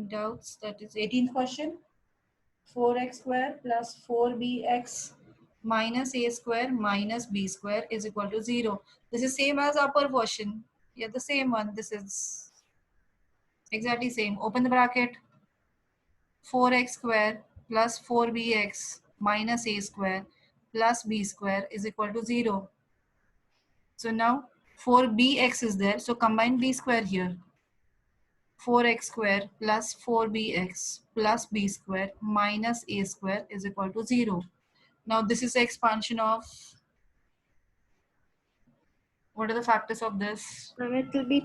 Doubts? That is 18th question. 4x square plus 4bx minus a square minus b square is equal to 0. This is same as upper portion. Yeah, the same one. This is exactly same. Open the bracket. 4x square plus 4bx minus a square plus b square is equal to 0. So now 4bx is there. So combine b square here. 4x square plus 4bx plus b square minus a square is equal to 0. Now this is the expansion of, what are the factors of this? It will be,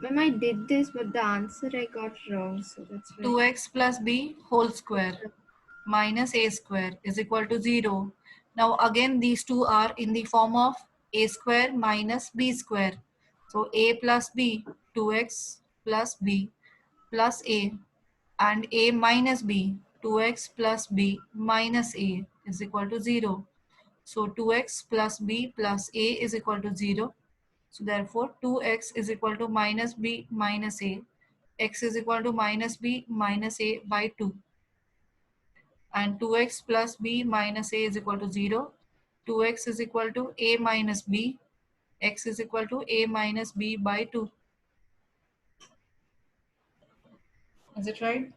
Ma'am, I did this, but the answer I got wrong, so that's why. 2x plus b whole square minus a square is equal to 0. Now again these two are in the form of a square minus b square. So a plus b, 2x plus b plus a, and a minus b, 2x plus b minus a is equal to 0. So 2x plus b plus a is equal to 0. So therefore 2x is equal to minus b minus a. X is equal to minus b minus a by 2. And 2x plus b minus a is equal to 0. 2x is equal to a minus b. X is equal to a minus b by 2. Is it right?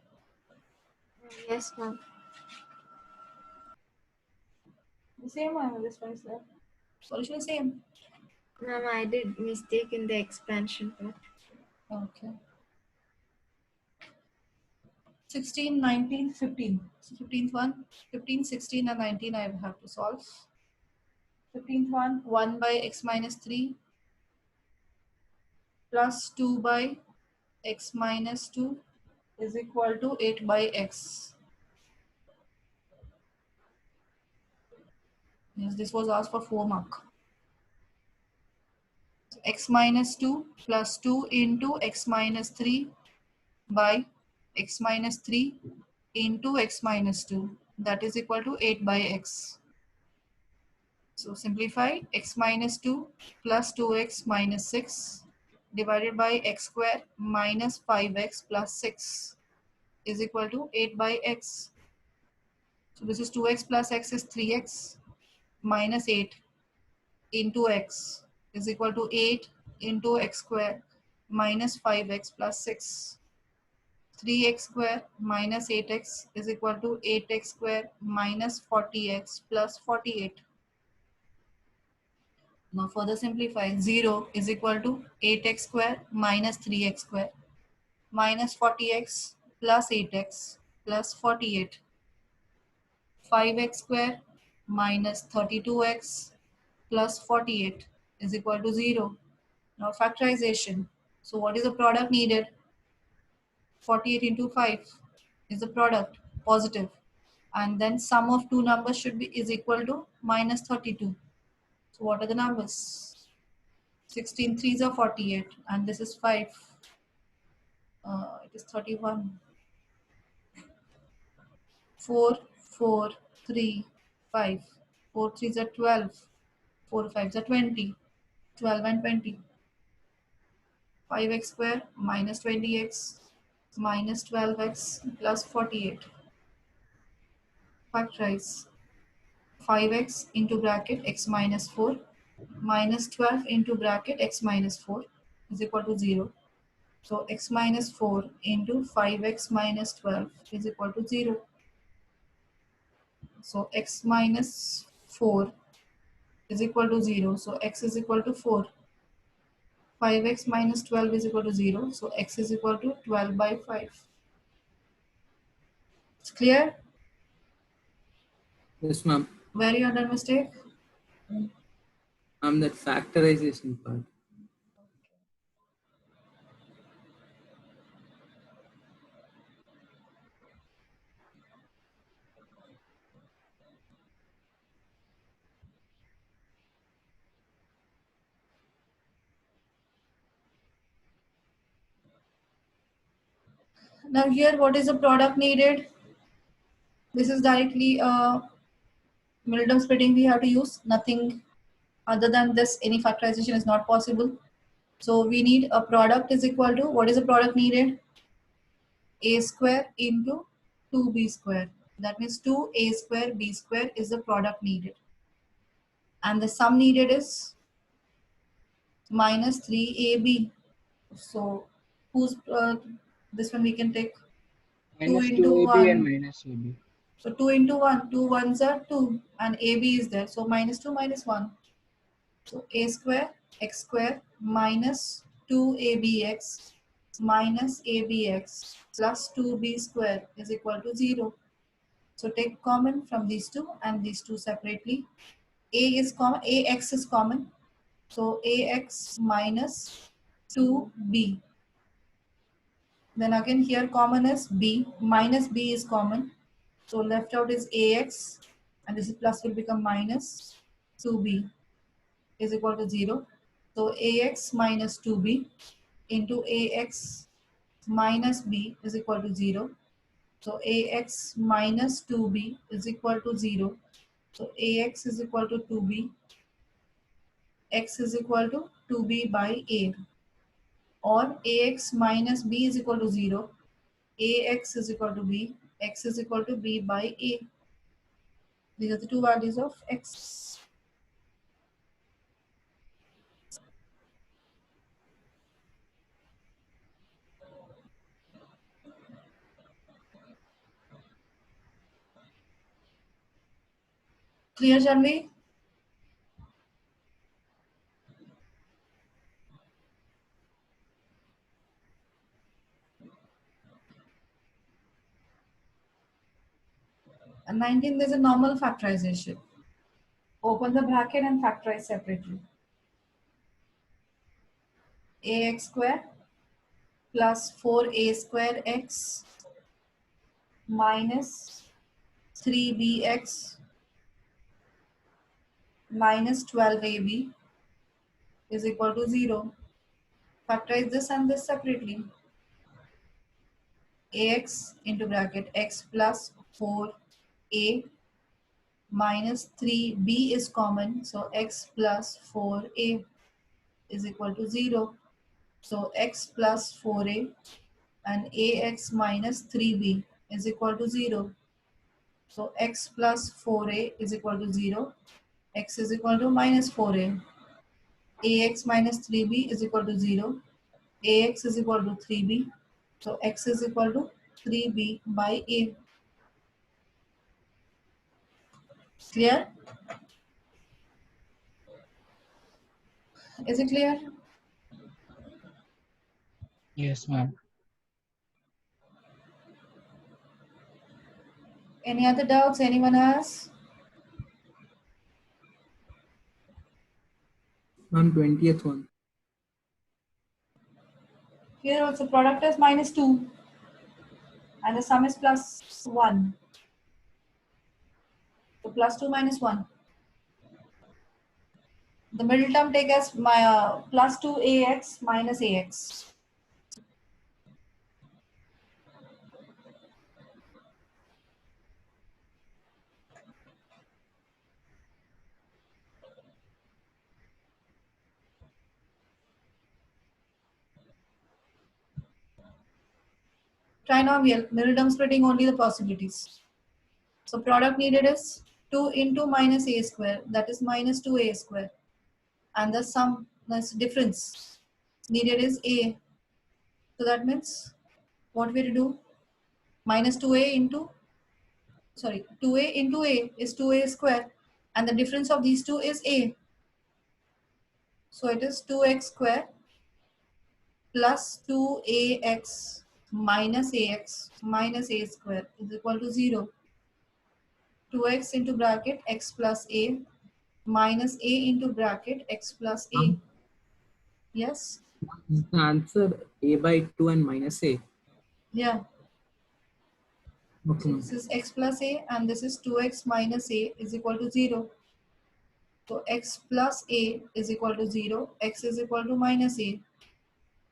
Yes, ma'am. The same one, this one is there. Solution is same. Ma'am, I did mistake in the expansion part. Okay. 16, 19, 15. So 15th one, 15, 16 and 19 I have to solve. 15th one, 1 by x minus 3 plus 2 by x minus 2 is equal to 8 by x. Yes, this was asked for 4 mark. So x minus 2 plus 2 into x minus 3 by x minus 3 into x minus 2, that is equal to 8 by x. So simplify, x minus 2 plus 2x minus 6 divided by x square minus 5x plus 6 is equal to 8 by x. So this is 2x plus x is 3x minus 8 into x is equal to 8 into x square minus 5x plus 6. 3x square minus 8x is equal to 8x square minus 40x plus 48. Now further simplify, 0 is equal to 8x square minus 3x square minus 40x plus 8x plus 48. 5x square minus 32x plus 48 is equal to 0. Now factorization. So what is the product needed? 48 into 5 is the product, positive. And then sum of two numbers should be is equal to minus 32. So what are the numbers? 16 threes are 48 and this is 5. It is 31. 4, 4, 3, 5. 4 threes are 12. 4 fives are 20. 12 and 20. 5x square minus 20x minus 12x plus 48. Factorize. 5x into bracket x minus 4 minus 12 into bracket x minus 4 is equal to 0. So x minus 4 into 5x minus 12 is equal to 0. So x minus 4 is equal to 0. So x is equal to 4. 5x minus 12 is equal to 0. So x is equal to 12 by 5. It's clear? Yes, ma'am. Where you done mistake? That factorization part. Now here what is the product needed? This is directly Milgram splitting we have to use. Nothing other than this, any factorization is not possible. So we need a product is equal to, what is the product needed? a square into 2b square. That means 2a square b square is the product needed. And the sum needed is minus 3ab. So who's this one we can take 2 Minus into 2ab and 1. minus ab. So 2 into 1, 2 ones are 2 and AB is there. So minus 2 minus 1. So a square x square minus 2abx minus abx plus 2b square is equal to 0. So take common from these two and these two separately. A is common, ax is common. So ax minus 2b. Then again here common is b, minus b is common. So left out is ax and this is plus will become minus 2b is equal to 0. So ax minus 2b into ax minus b is equal to 0. So ax minus 2b is equal to 0. So ax is equal to 2b, x is equal to 2b by a, or ax minus b is equal to 0, ax is equal to b, x is equal to b by a. These are the two values of x. Clear, Janvi? And 19, there's a normal factorization. Open the bracket and factorize separately. Ax square plus 4a square x minus 3bx minus 12ab is equal to 0. Factorize this and this separately. Ax into bracket x plus 4a minus 3b is common, so x plus 4a is equal to 0. So x plus 4a and ax minus 3b is equal to 0. So x plus 4a is equal to 0. X is equal to minus 4a. Ax minus 3b is equal to 0. Ax is equal to 3b. So x is equal to 3b by a. Clear? Is it clear? Yes, ma'am. Any other doubts anyone has? On 20th one. Here also product is minus 2 and the sum is plus 1. So plus 2 minus 1. The middle term take as my plus 2ax minus ax. Trinomial, middle term splitting only the possibilities. So product needed is 2 into minus a square, that is minus 2a square. And the sum, that's difference needed is a. So that means what we do? Minus 2a into, sorry, 2a into a is 2a square. And the difference of these two is a. So it is 2x square plus 2ax minus ax minus a square is equal to 0. 2x into bracket x plus a minus a into bracket x plus a. Yes? Is the answer a by 2 and minus a? Yeah. Okay, So ma'am. this is x plus a and this is 2x minus a is equal to 0. So x plus a is equal to 0. X is equal to minus a.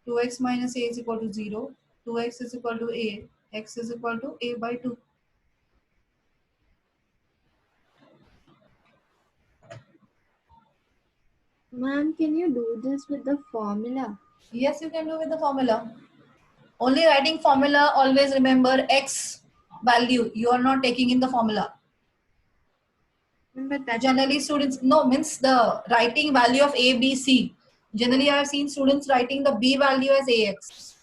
2x minus a is equal to 0. 2x is equal to a. X is equal to a by 2. Ma'am, can you do this with the formula? Yes, you can do with the formula. Only writing formula, always remember x value. You are not taking in the formula. But that Generally students, no, means the writing value of a, b, c. Generally I have seen students writing the b value as ax.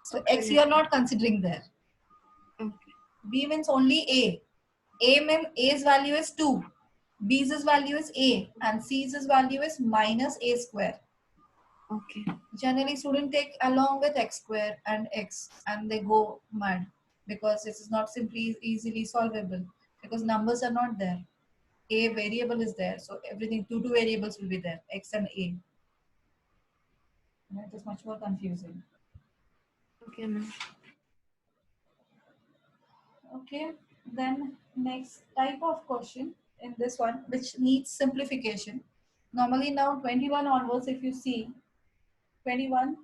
So x you are not considering there. okay. B means only a. A means a's value is 2. B's value is a and c's value is minus a square. Okay. Generally students take along with x square and x and they go mad because it is not simply easily solvable because numbers are not there. A variable is there, so everything two variables will be there, x and a. And it is much more confusing. Okay, ma'am. Okay, then next type of question in this one which needs simplification. Normally now 21 onwards, if you see 21,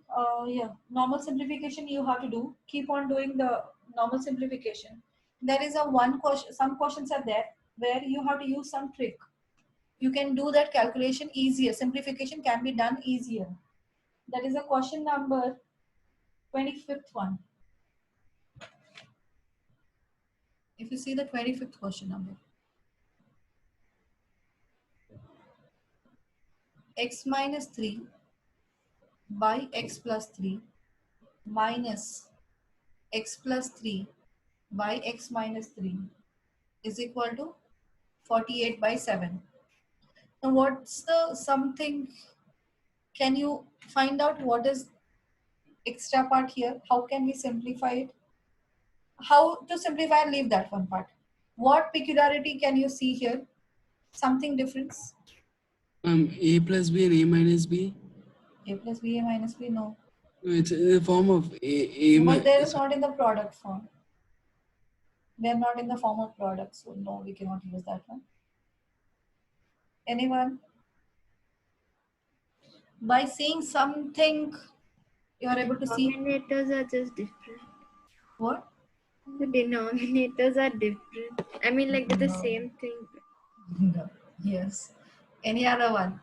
yeah, normal simplification you have to do. Keep on doing the normal simplification. There is a one question, some questions are there where you have to use some trick. You can do that calculation easier. Simplification can be done easier. That is a question number 25th one. If you see the 25th question number. X minus 3 by x plus 3 minus x plus 3 by x minus 3 is equal to 48 by 7. Now what's the something, can you find out what is extra part here? How can we simplify it? How to simplify and leave that one part? What peculiarity can you see here? Something difference? A plus B and A minus B. A plus b, a minus b, no. No, it's in the form of But there is not in the product form. They are not in the form of product, so no, we cannot use that one. Anyone? By seeing something, you are able to see Denominators are just different. what? The denominators are different. I mean, like they're the No. same thing. No. Yes. Any other one?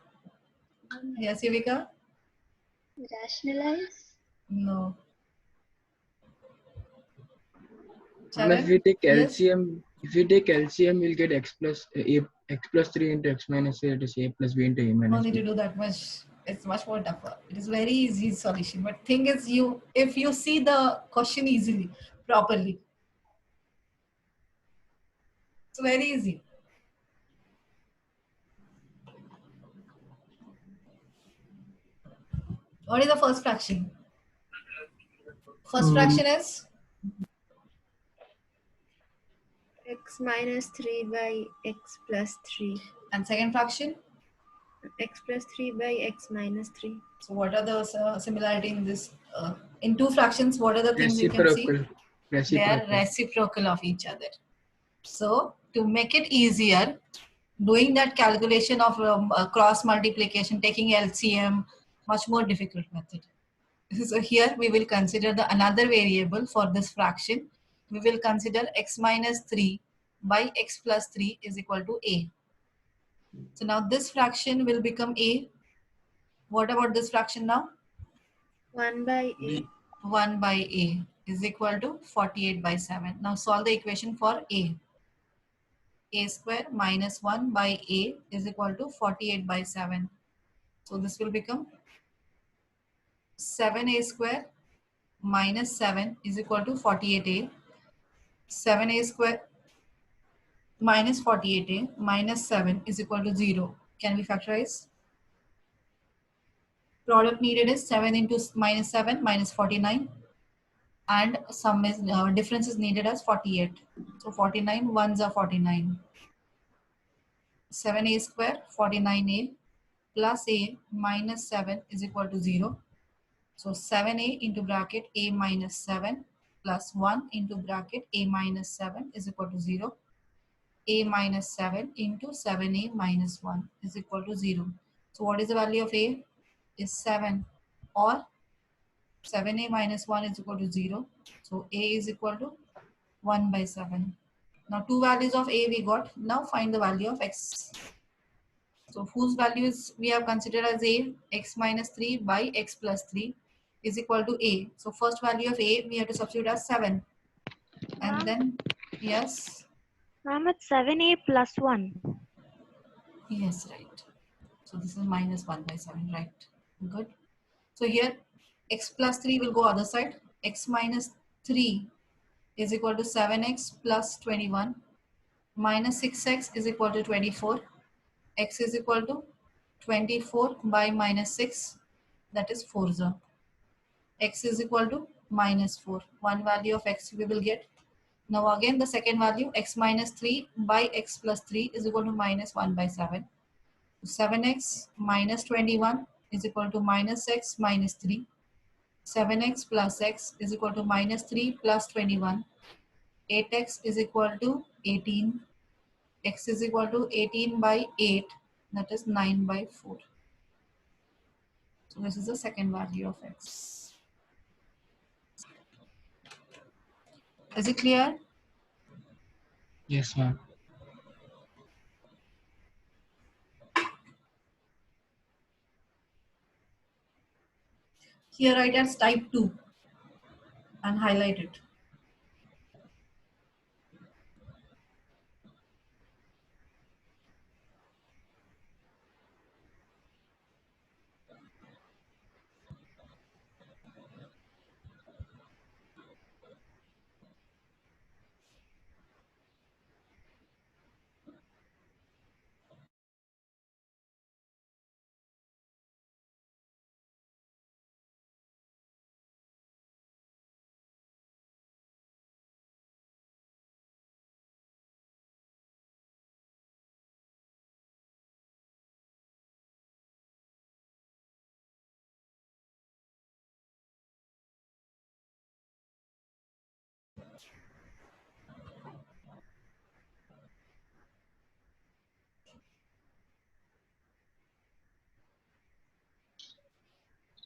Yes, Yuvika? Rationalize? No. And if Charan? we take Yes? LCM, we'll get x plus 3 into x minus a, it is a plus b into a No minus need to b. do that much. It's much more tougher. It is very easy solution. But thing is, if you see the question easily, properly, it's very easy. What is the first fraction? First fraction is X minus 3 by x plus 3. and second fraction. X plus 3 by x minus 3. So what are the similarity in this? In two fractions, what are the things you can see? They are reciprocal of each other. So to make it easier, doing that calculation of cross multiplication, taking LCM, much more difficult method. So here we will consider the another variable for this fraction. We will consider x minus 3 by x plus 3 is equal to a. So now this fraction will become a. What about this fraction now? 1 by a. 1 by a is equal to 48 by 7. Now solve the equation for a. A square minus 1 by a is equal to 48 by 7. So this will become 7a square minus 7 is equal to 48a. 7a square minus 48a minus 7 is equal to 0. Can we factorize? Product needed is 7 into minus 7 minus 49. And sum is difference is needed as 48. So 49 ones are 49. 7a square 49a plus a minus 7 is equal to 0. So 7a into bracket a minus 7 plus 1 into bracket a minus 7 is equal to 0. A minus 7 into 7a minus 1 is equal to 0. So what is the value of a? Is 7, or 7a minus 1 is equal to 0. So a is equal to 1 by 7. Now two values of a we got. Now find the value of x. So whose values we have considered as a? X minus 3 by x plus 3. is equal to a. So first value of a we have to substitute as 7. And Ma'am? then, yes, Ma'am, it's 7a plus 1. yes, right. So this is minus 1 by 7, right? Good. So here x plus 3 will go other side. X minus 3 is equal to 7x plus 21 minus 6x is equal to 24. X is equal to 24 by minus 6, that is 4. X is equal to minus 4. One value of x we will get. Now again the second value, x minus 3 by x plus 3 is equal to minus 1 by 7. 7x minus 21 is equal to minus x minus 3. 7x plus x is equal to minus 3 plus 21. 8x is equal to 18. X is equal to 18 by 8, that is 9 by 4. So this is the second value of x. Is it clear? Yes, ma'am. Here write as type 2 and highlight it.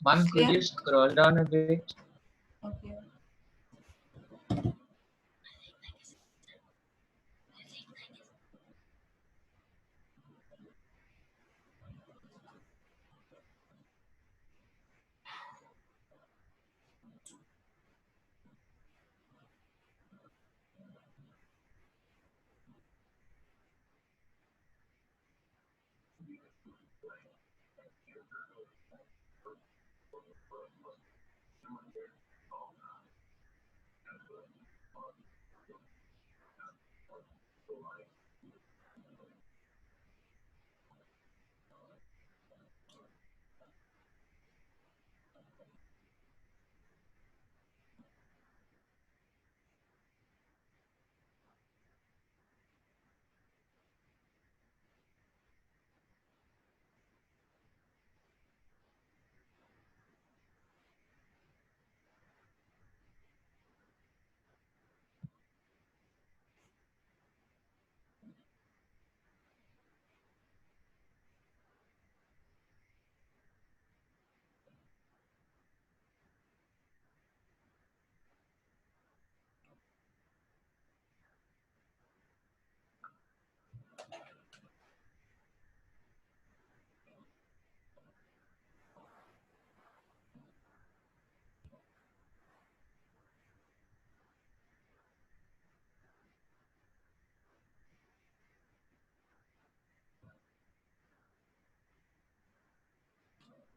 Ma'am, could Clear? you scroll down a bit? Okay.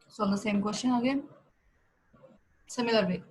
Solve the same question again. Similar way.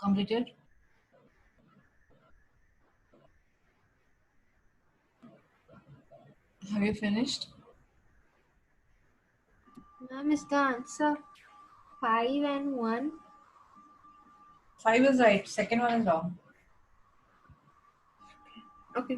Completed? Have you finished? Ma'am, is the answer 5 and 1? 5 is right. Second one is wrong. Okay.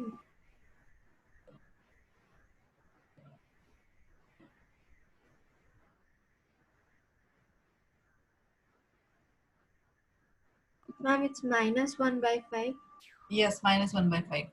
Ma'am, it's minus 1 by 5. Yes, minus 1 by 5.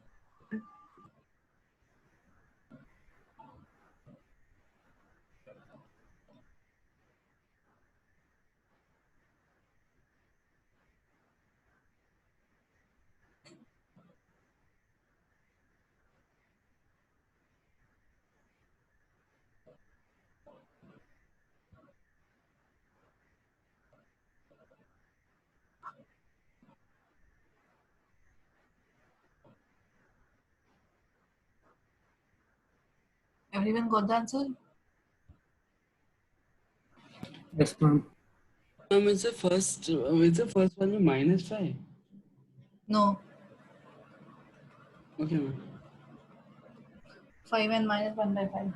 Everyone got the answer? Yes, ma'am. It's the first value minus 5. No. Okay, ma'am. 5 and minus 1 by 5.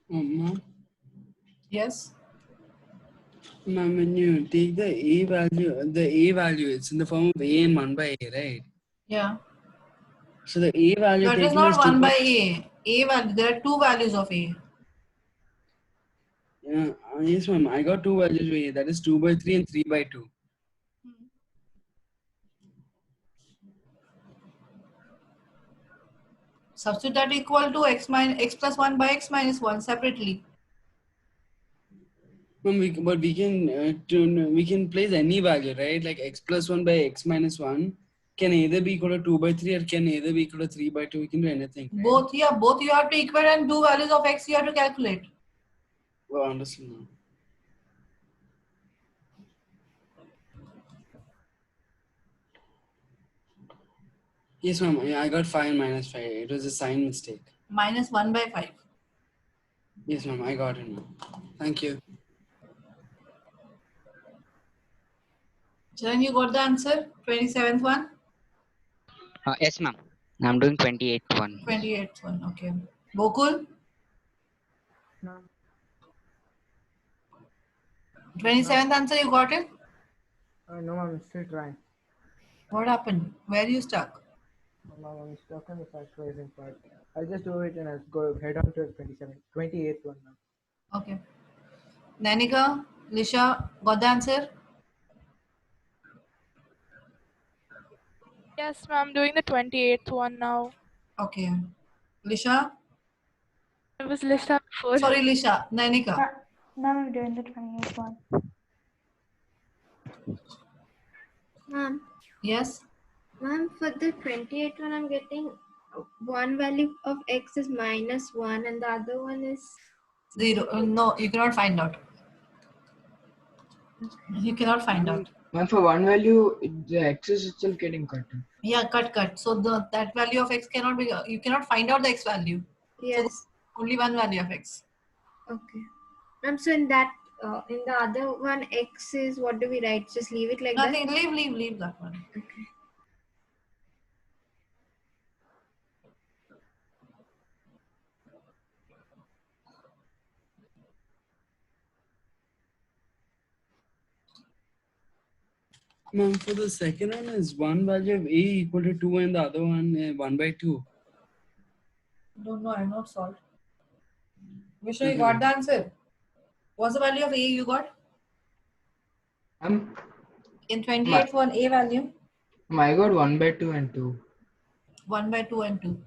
Ma'am, Yes? when you take the A value, it's in the form of A and 1 by A, right? Yeah. So the A value That is taken is not 2 1 by A. A value. There are two values of A. Yeah, yes, ma'am. I got 2 values of A. That is 2 by 3 and 3 by 2. Substitute that equal to x plus 1 by x minus 1 separately. Ma'am, we can place any value, right? Like x plus 1 by x minus 1 can either be equal to 2 by 3 or can either be equal to 3 by 2. We can do anything. Right? Both, yeah, both you have to equate and two values of x you have to calculate. Oh, understood, ma'am. Yes, ma'am. Yeah, I got 5 and minus 5. It was a sign mistake. Minus 1 by 5. Yes, ma'am. I got it, ma'am. Thank you. Charan, you got the answer? 27th one? Yes, ma'am. I'm doing 28th one. 28th one, okay. Gokul? No. 27th answer, you got it? No, ma'am, I'm still trying. What happened? Where are you stuck? Ma'am, I'm stuck on the factorizing part. I'll just do it and I'll go head on to 28th one, ma'am. Okay. Nanika, Lisha, got the answer? Yes, ma'am. I'm doing the 28th one now. Okay. Lisha? It was Lisa first. Sorry, Lisha. Nanika. Now I'm doing the 28th one. Ma'am, Yes? ma'am, for the 28th one, I'm getting one value of x is minus 1 and the other one is 0. No, you cannot find out. You cannot find out. And for one value, the x is itself getting cut. Yeah, cut. So that value of x cannot be, you cannot find out the x value. yes. So only one value of x. Okay. Ma'am, so in that in the other one x is what do we write? Just leave it like Nothing, leave that one. that? Okay. Ma'am, for the second one is one value of A equal to 2 and the other one 1 by 2. Don't know, I have not solved. Vishnu, you Okay. got the answer? What's the value of A you got? In 28th one, A value? I got 1 by 2 and 2. 1 by 2 and 2.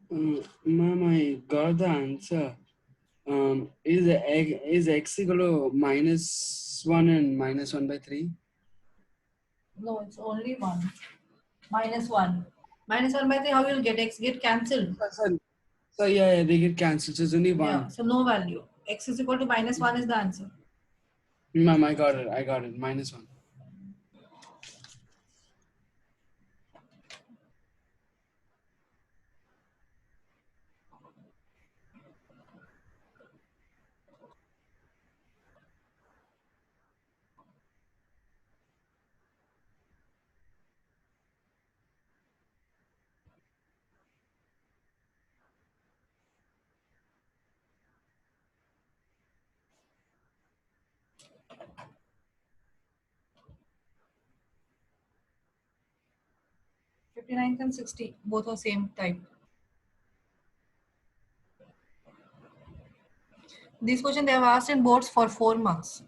Ma'am, I got the answer. Is x equal to -1 and -1 by 3? No, it's only 1. -1. -1 by 3, how you'll get x? Get cancelled. So yeah, they get cancelled. So it's only Yeah, one. so no value. X is equal to -1 is the answer. Ma'am, I got it. -1. Fifty-nine and 60, both are same type. This question they have asked in boards for 4 marks.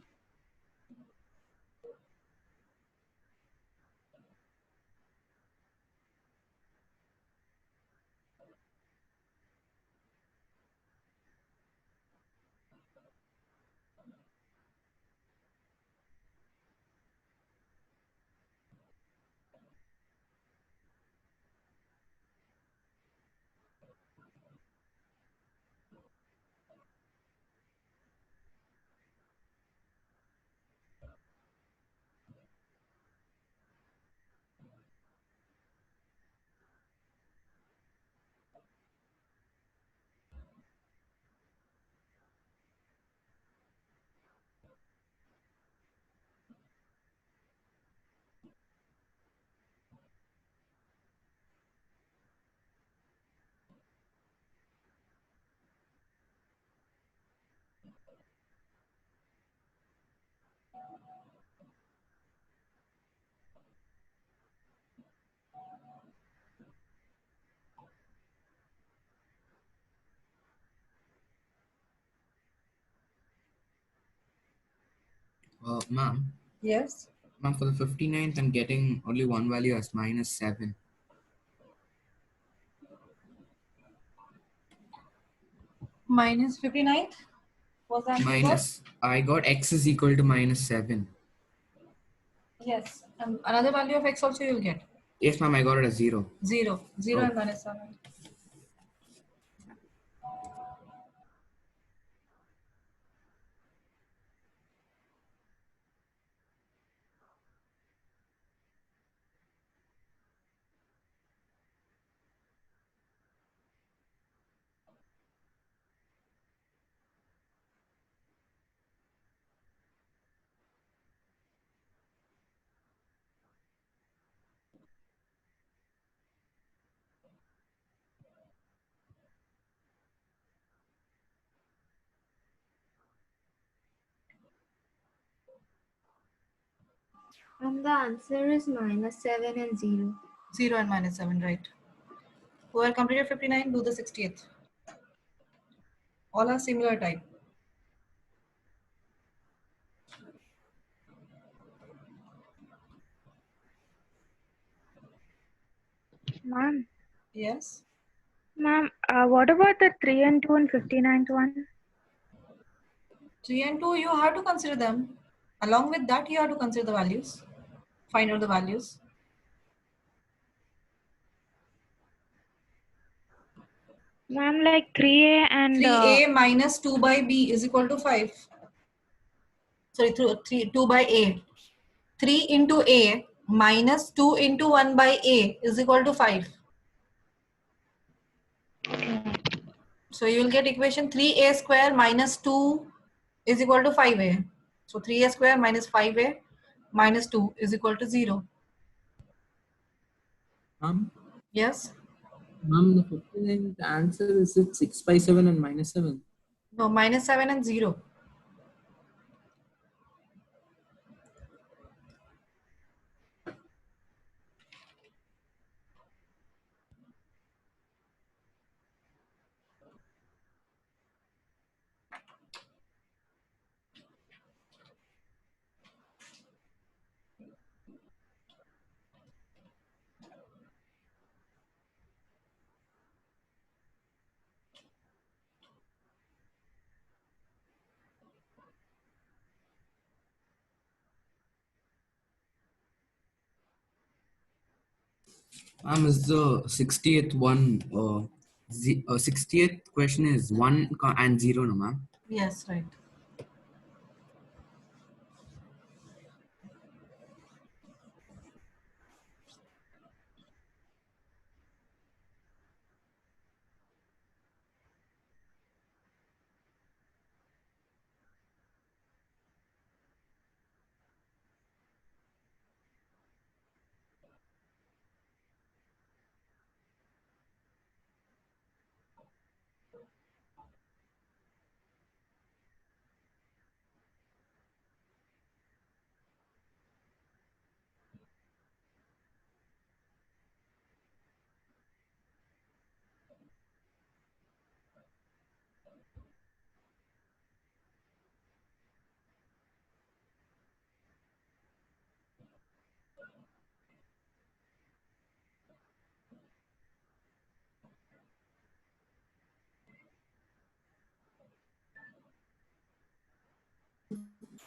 Ma'am, Yes. ma'am, for the 59th, I'm getting only one value as -7. Minus 59th was the answer you got? I got x is equal to -7. Yes. And another value of x also you'll get. Yes, ma'am, I got it as 0. 0. 0 Oh. and -7. And the answer is -7 and 0. 0 and -7, right. Who have completed 59, do the 60th. All are similar type. Ma'am, Yes. ma'am, what about the 3 and 2 and 59th one? 3 and 2, you have to consider them. Along with that, you have to consider the values. Find out the values. Ma'am, like 3A and 3a minus 2 by b is equal to 5. Sorry, 2 by a. 3 into a minus 2 into 1 by a is equal to 5. So you will get equation 3a square minus 2 is equal to 5a. So 3a square minus 5a minus 2 is equal to 0. Ma'am, Yes? ma'am, the 59th answer is it 6 by 7 and -7. No, -7 and 0. Is the 60th one, 60th question is 1 and 0, no, ma'am? Yes, right.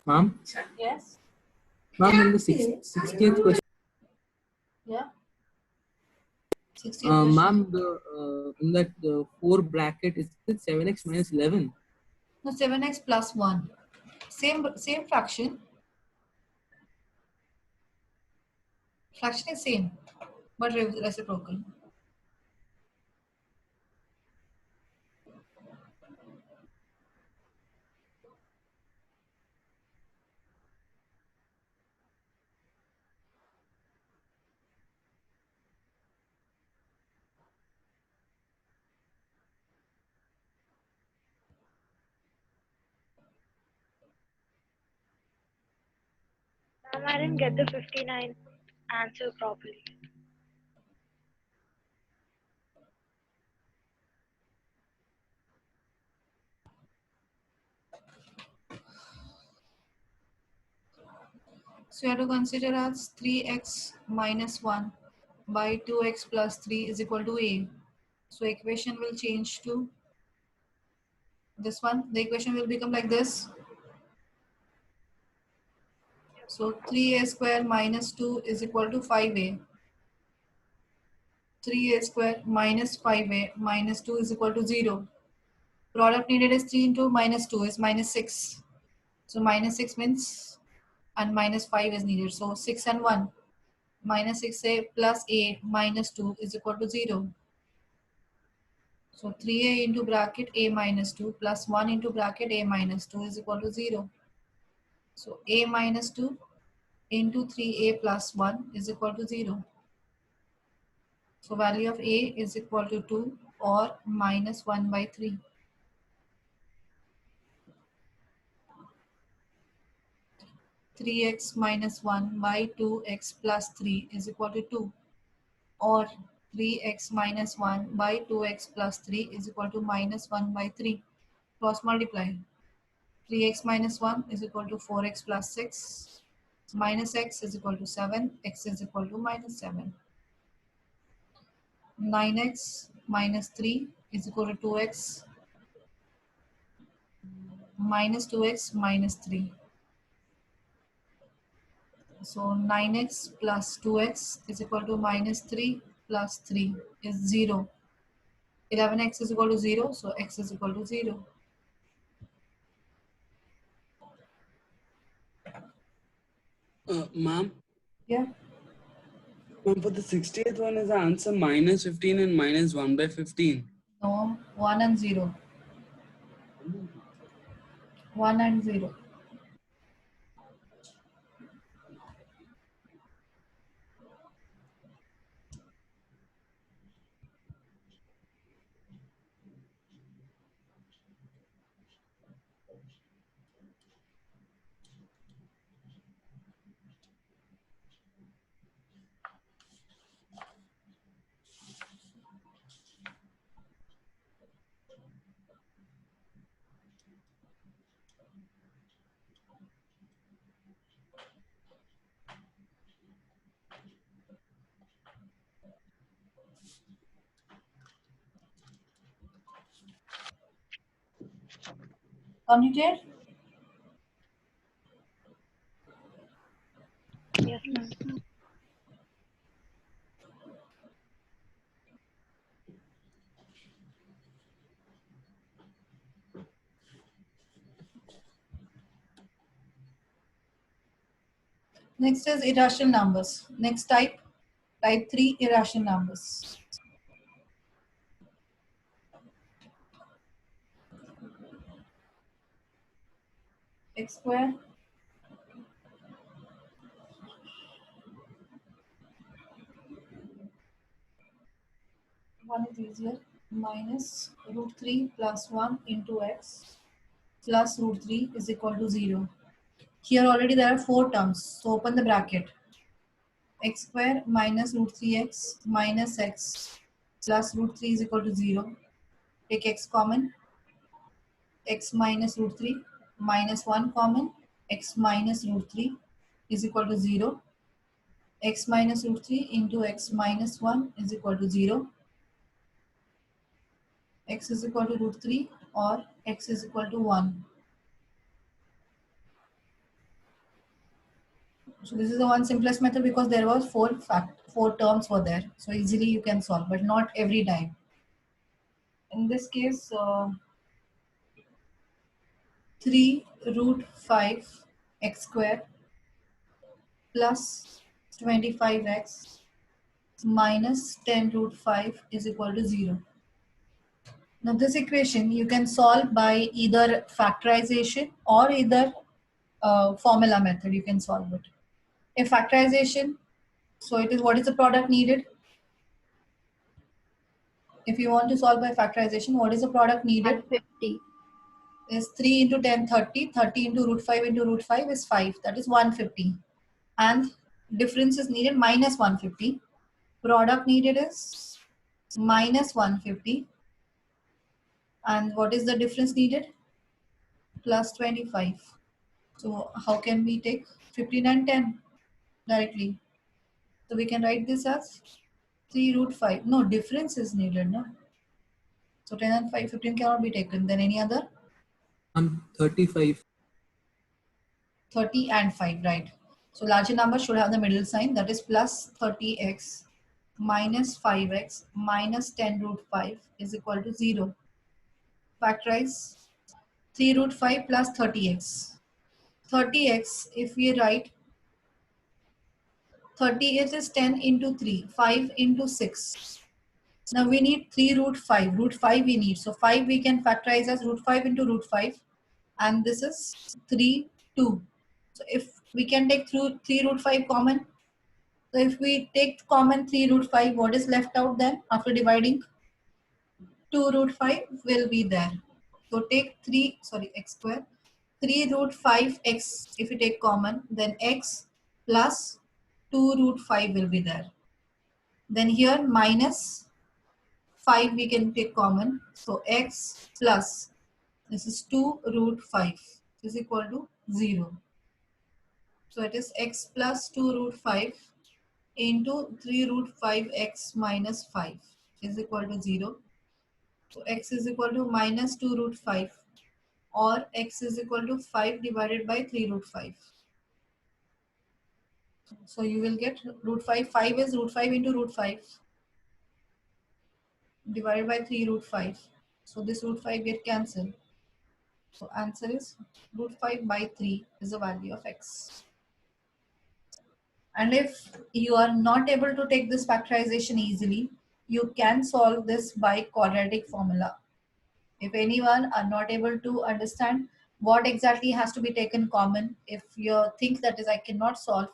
Ma'am? Yes. Ma'am, in the 60th question, Yeah. 60th question. ma'am, in that the 4 bracket, is it 7x minus 11? No, 7x plus 1. Same fraction. Fraction is same, but reciprocal. Ma'am, I didn't get the 59 answer properly. So you have to consider as 3x minus 1 by 2x plus 3 is equal to a. So equation will change to this one. The equation will become like this. So 3a square minus 2 is equal to 5a. 3a square minus 5a minus 2 is equal to 0. Product needed is 3 into minus 2 is minus 6. So minus 6 means, and minus 5 is needed. So 6 and 1. Minus 6a plus a minus 2 is equal to 0. So 3a into bracket a minus 2 plus 1 into bracket a minus 2 is equal to 0. So a minus 2 into 3a plus 1 is equal to 0. So value of a is equal to 2 or minus 1 by 3. Three x minus 1 by 2x plus 3 is equal to 2, or 3x minus 1 by 2x plus 3 is equal to minus 1 by 3. Cross multiply. 3x minus 1 is equal to 4x plus 6. Minus x is equal to 7. X is equal to minus 7. 9x minus 3 is equal to 2x minus 2x minus 3. So 9x plus 2x is equal to minus 3 plus 3 is 0. 11x is equal to 0, so x is equal to 0. Ma'am? Yeah. Ma'am, for the 60th one is the answer minus 15 and minus 1 by 15. No, 1 and 0. 1 and 0. Commuted? Yes, ma'am. Next is irrational numbers. Next type 3 irrational numbers. X square one is easier, minus root 3 plus 1 into x plus root 3 is equal to 0. Here already there are 4 terms, so open the bracket. X square minus root 3x minus x plus root 3 is equal to 0. Take x common, x minus root 3 minus 1 common, x minus root 3 is equal to 0. X minus root 3 into x minus 1 is equal to 0. X is equal to root 3 or x is equal to 1. So this is the one simplest method because there was four terms were there. So easily you can solve, but not every time. In this case, 3 root 5 x square plus 25x minus 10 root 5 is equal to 0. Now this equation you can solve by either factorization or either formula method you can solve it. A factorization, so it is what is the product needed? If you want to solve by factorization, what is the product needed? 150. Is 3 into 10, 30. 30 into root 5 is 5. That is 150. And difference is needed minus 150. Product needed is minus 150. And what is the difference needed? Plus 25. So how can we take 15 and 10 directly? So we can write this as 3 root 5. No, difference is needed. No? So 10 and 5, 15 cannot be taken. Then any other? 35. 30 and 5, right? So larger number should have the middle sign, that is plus 30x minus 5x minus 10 root 5 is equal to 0. Factorize 3 root 5 plus 30x. 30x, if we write 38 is 10 into 3, 5 into 6. Now we need 3 root 5. Root 5 we need. So 5 we can factorize as root 5 into root 5. And this is 3, 2. So if we can take through 3 root 5 common. So if we take common 3 root 5, what is left out then after dividing? 2 root 5 will be there. So take x square. 3 root 5 x, if you take common, then x plus 2 root 5 will be there. Then here minus 5 we can take common. So x plus, this is 2 root 5 is equal to 0. So it is x plus 2 root 5 into 3 root 5x minus 5 is equal to 0. So x is equal to minus 2 root 5 or x is equal to 5 divided by 3 root 5. So you will get root 5. 5 is root 5 into root 5 divided by 3 root 5. So this root 5 get cancelled. So answer is root 5 by 3 is the value of x. And if you are not able to take this factorization easily, you can solve this by quadratic formula. If anyone are not able to understand what exactly has to be taken common, if you think that is I cannot solve,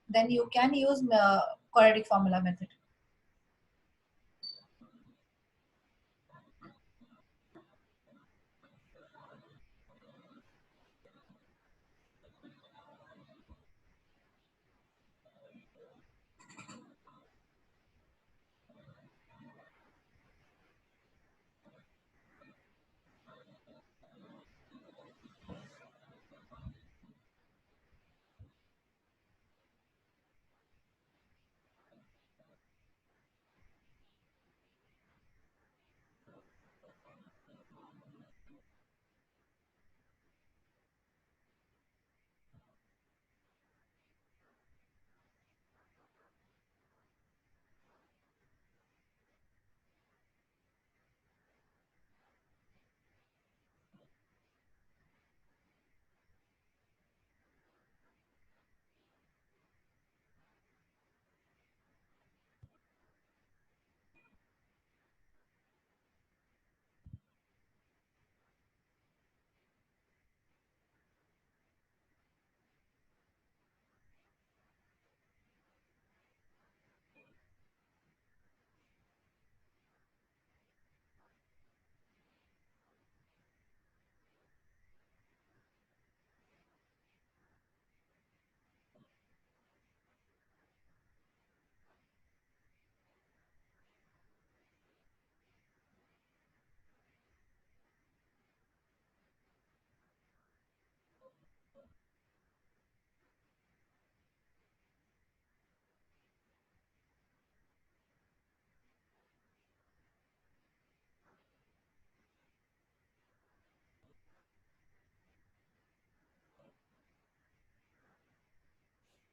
then you can use quadratic formula method.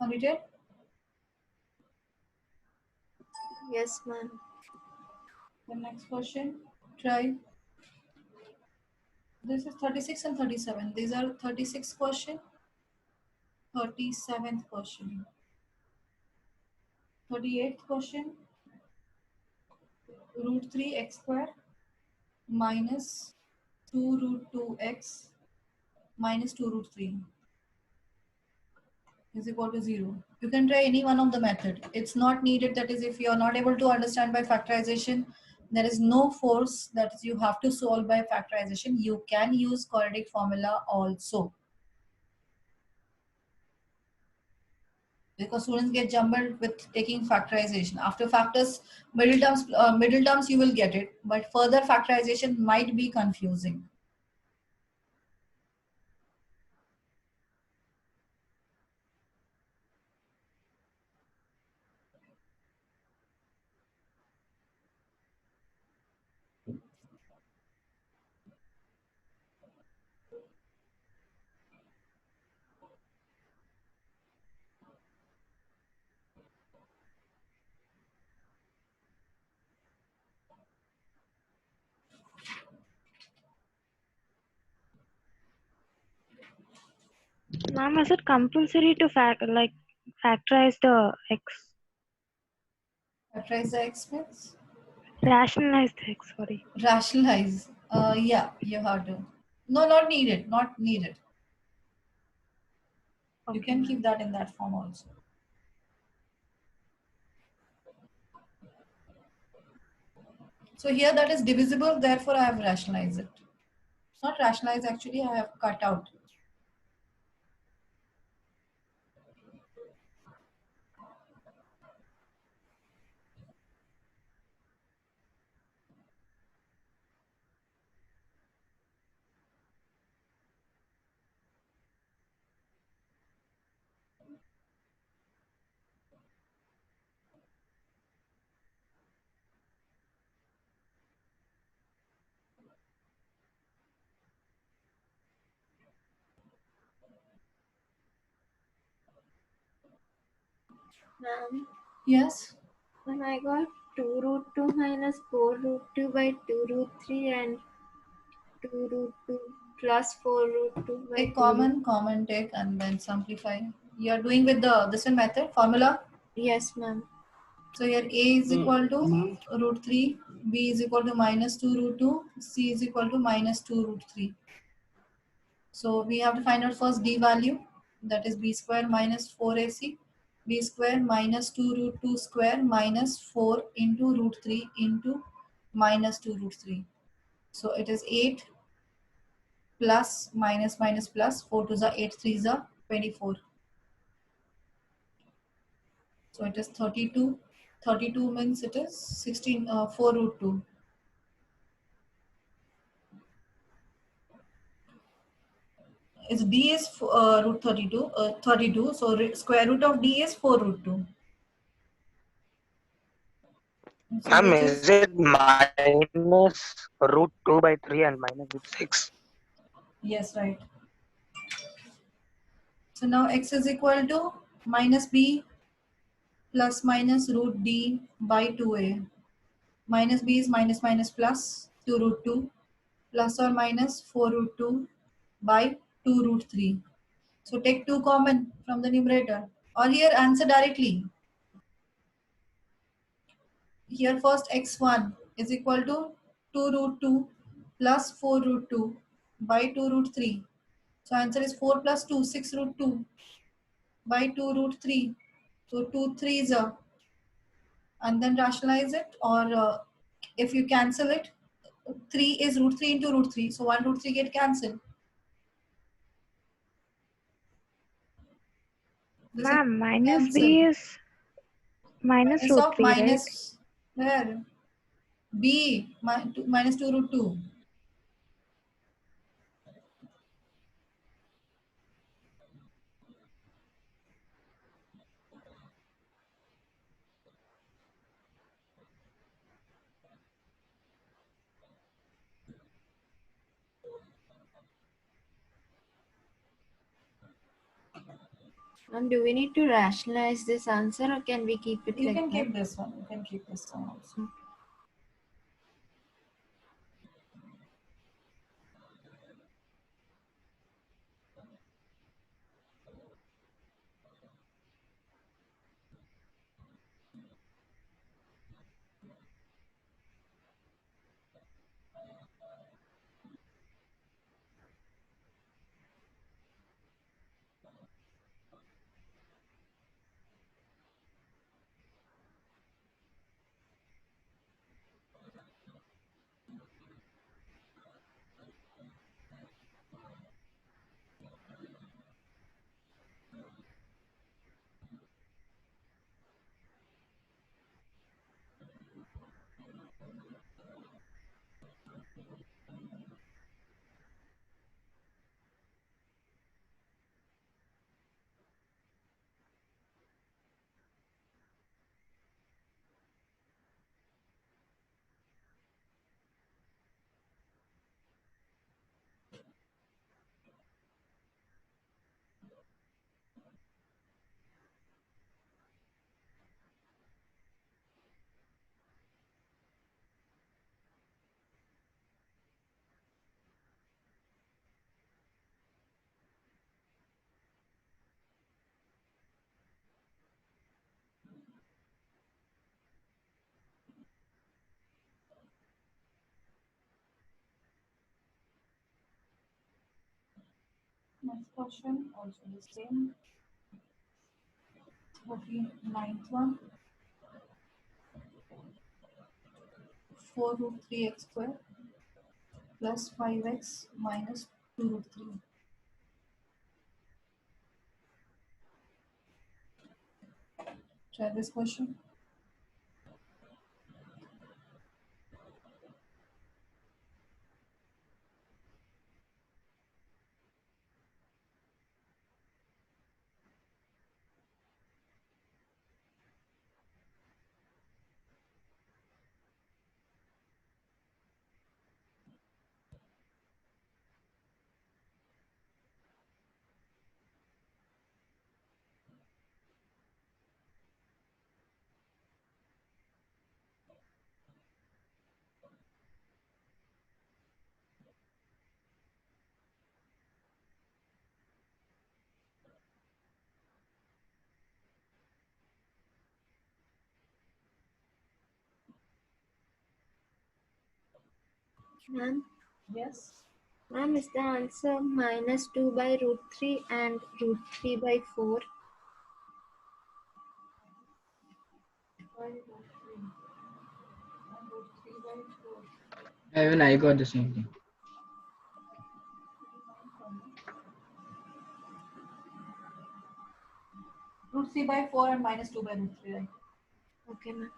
Completed? Yes, ma'am. The next question, try. This is 36 and 37. These are 36th question, 37th question. 38th question, root 3 x square minus 2 root 2 x minus 2 root 3 is equal to 0. You can try any one of the method. It's not needed. That is, if you are not able to understand by factorization, there is no force that you have to solve by factorization. You can use quadratic formula also. Because students get jumbled with taking factorization. After factors, middle terms you will get it, but further factorization might be confusing. Ma'am, is it compulsory to factorize the x? Factorize the expense? Rationalize the x, sorry. Rationalize. Yeah, you have to. No, not needed. Not needed. Okay, You can ma'am. keep that in that form also. So here that is divisible, therefore I have rationalized it. It's not rationalized, actually I have cut out. Ma'am, Yes. when I got 2 root 2 minus 4 root 2 by 2 root 3 and 2 root 2 plus 4 root 2 by Take 2 root. common take and then simplify. You are doing with the this one method, formula. Yes, ma'am. So here A is equal to Ma'am, root 3, B is equal to minus 2 root 2, C is equal to minus 2 root 3. So we have to find out first D value, that is B square minus 4AC, B square minus 2 root 2 square minus 4 into root 3 into minus 2 root 3. So it is 8 plus minus minus plus 4 to the 8 3 is 24. So it is 32. 32 means it is 16, 4 root 2. Is D is root 32, 32. So square root of D is 4 root 2. So Ma'am, which is is, it minus root 2 by 3 and minus root 6? yes, right. So now x is equal to minus b plus minus root d by 2a. Minus b is minus minus plus 2 root 2 plus or minus 4 root 2 by 2 root 3. So take 2 common from the numerator, or here answer directly. Here first x1 is equal to 2 root 2 plus 4 root 2 by 2 root 3. So answer is 4 plus 2, 6 root 2 by 2 root 3. So 2 3s are, and then rationalize it, or if you cancel it, 3 is root 3 into root 3. So 1 root 3 get cancelled. This is Ma'am, minus cancel. b is minus Minus root of 3, right? minus, where? B minus 2 root 2. And do we need to rationalize this answer or can we keep it You like can that? keep this one. You can keep this one also. Next question, also the same. 39th one. 4 root 3x square plus 5x minus 2 root 3. Try this question. Ma'am? Yes. Ma'am, is the answer minus 2 by root 3 and root 3 by 4? Even I got the same thing. Root 3 by 4 and minus 2 by root 3, right? Okay, ma'am.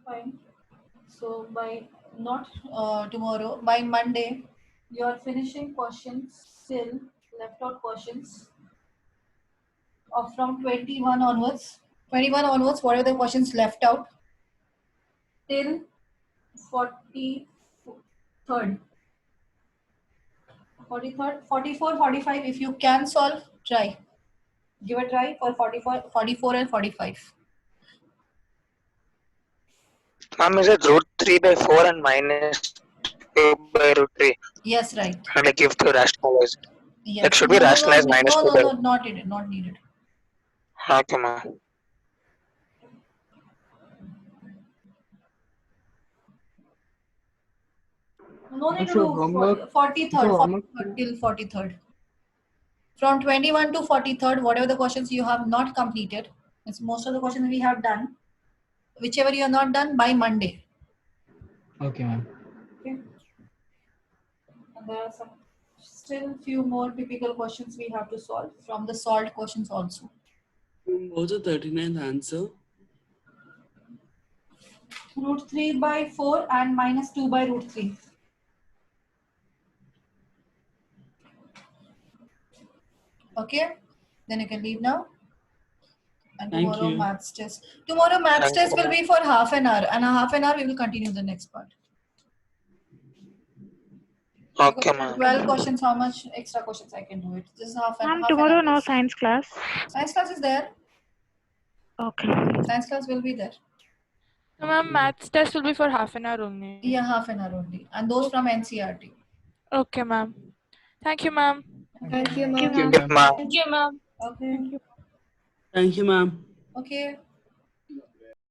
Fine. So by not tomorrow, by Monday, you are finishing questions still, left out questions of from 21 onwards. 21 onwards, what are the questions left out? Till 43rd. 43rd, 44, 45. If you can solve, try. Give a try for 44 and 45. Ma'am, is it root 3 by 4 and minus 2 by root 3? Yes, right. And like give to rationalize. Yes. Like should be rationalized minus 2 by. No, not needed, not needed. Okay, ma'am. No need to Also, do homework. 43rd, So homework. till 43rd. From 21 to 43rd, whatever the questions you have not completed, it's most of the questions we have done. Whichever you are not done by Monday. Okay, ma'am. Okay. And there are some still few more typical questions we have to solve from the solved questions also. What's the 39th answer? Root 3 by 4 and minus 2 by root 3. Okay, then you can leave now. And Thank tomorrow you. maths test. Tomorrow maths Thank test you. will be for half an hour, and a half an hour we will continue the next part. Okay, Because ma'am. 12 questions, how much extra questions I can do it? This is half an Ma'am, hour. tomorrow no science class. Science class is there. Okay. Science class will be there. So, ma'am, maths test will be for half an hour only. Yeah, half an hour only. And those from NCRT. Okay, ma'am. Thank you, ma'am. Thank you, Thank you, ma'am. ma'am. Ma'am. Thank you, ma'am. Okay. Thank you. Thank you, ma'am. Okay.